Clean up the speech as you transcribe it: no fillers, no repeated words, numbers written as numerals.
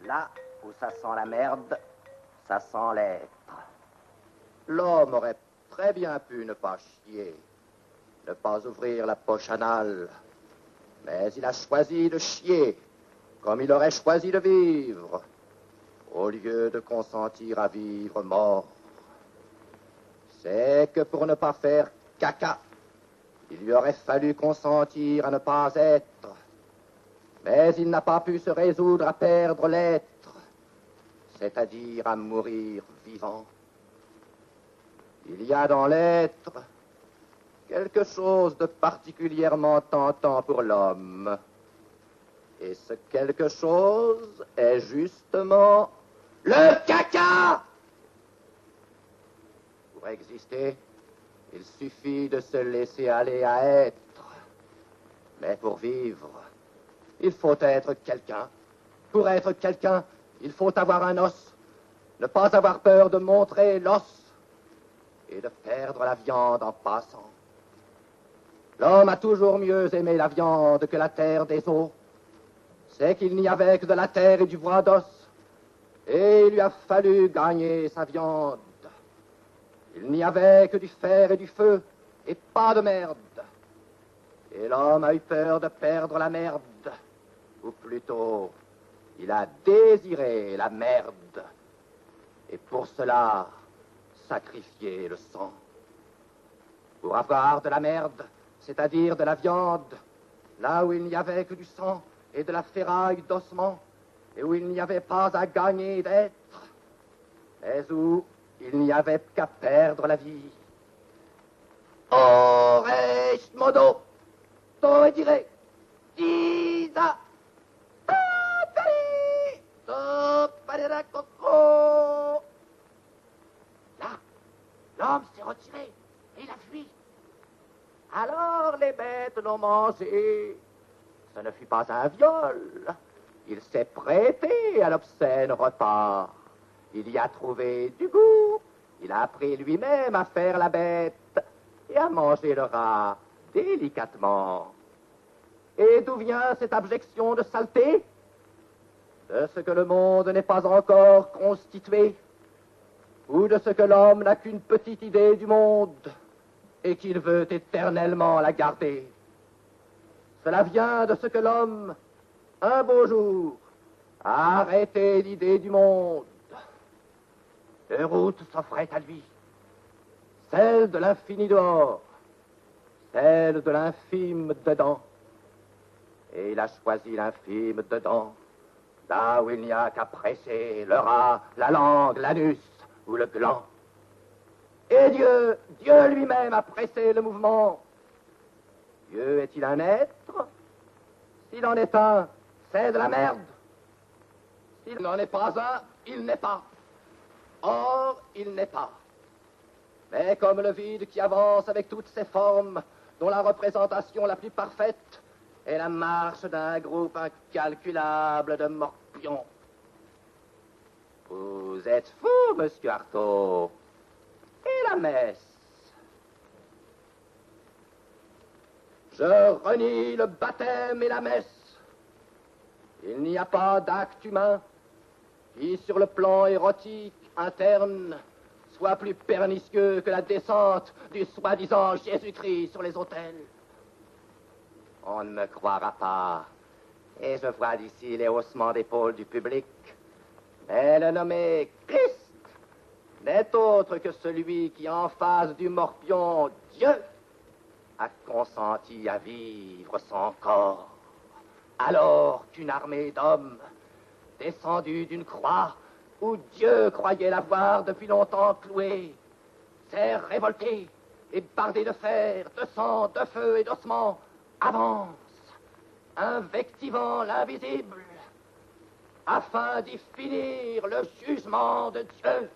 Là où ça sent la merde, ça sent l'être. L'homme aurait très bien pu ne pas chier, ne pas ouvrir la poche anale. Mais il a choisi de chier, comme il aurait choisi de vivre, au lieu de consentir à vivre mort. C'est que pour ne pas faire caca, il lui aurait fallu consentir à ne pas être. Mais il n'a pas pu se résoudre à perdre l'être, c'est-à-dire à mourir vivant. Il y a dans l'être quelque chose de particulièrement tentant pour l'homme. Et ce quelque chose est justement le caca. Pour exister, il suffit de se laisser aller à être. Mais pour vivre, il faut être quelqu'un. Pour être quelqu'un, il faut avoir un os. Ne pas avoir peur de montrer l'os et de perdre la viande en passant. L'homme a toujours mieux aimé la viande que la terre des os. C'est qu'il n'y avait que de la terre et du bois d'os. Et il lui a fallu gagner sa viande. Il n'y avait que du fer et du feu, et pas de merde. Et l'homme a eu peur de perdre la merde. Ou plutôt, il a désiré la merde. Et pour cela, sacrifié le sang. Pour avoir de la merde, c'est-à-dire de la viande, là où il n'y avait que du sang et de la ferraille d'ossement, et où il n'y avait pas à gagner d'être, mais où il n'y avait qu'à perdre la vie. Ores modo, to dire, isa, tari, to parera coco. Là, l'homme s'est retiré et il a fui. Alors les bêtes l'ont mangé. Ce ne fut pas un viol. Il s'est prêté à l'obscène repas. Il y a trouvé du goût. Il a appris lui-même à faire la bête et à manger le rat délicatement. Et d'où vient cette abjection de saleté? De ce que le monde n'est pas encore constitué, ou de ce que l'homme n'a qu'une petite idée du monde et qu'il veut éternellement la garder. Cela vient de ce que l'homme, un beau jour, a arrêté l'idée du monde. Deux routes s'offraient à lui, celle de l'infini dehors, celle de l'infime dedans. Et il a choisi l'infime dedans, là où il n'y a qu'à presser le rat, la langue, l'anus ou le gland. Et Dieu lui-même a pressé le mouvement. Dieu est-il un être? S'il en est un, c'est de la merde. S'il n'en est pas un, il n'est pas. Or, il n'est pas. Mais comme le vide qui avance avec toutes ses formes, dont la représentation la plus parfaite est la marche d'un groupe incalculable de morpions. Vous êtes fou, monsieur Artaud. Et la messe? Je renie le baptême et la messe. Il n'y a pas d'acte humain qui, sur le plan érotique interne, soit plus pernicieux que la descente du soi-disant Jésus-Christ sur les autels. On ne me croira pas, et je vois d'ici les haussements d'épaule du public. Mais le nommé Christ n'est autre que celui qui, en face du morpion Dieu, a consenti à vivre son corps. Alors qu'une armée d'hommes, descendus d'une croix où Dieu croyait l'avoir depuis longtemps cloué, s'est révoltée et bardée de fer, de sang, de feu et d'ossements, avance, invectivant l'invisible, afin d'y finir le jugement de Dieu.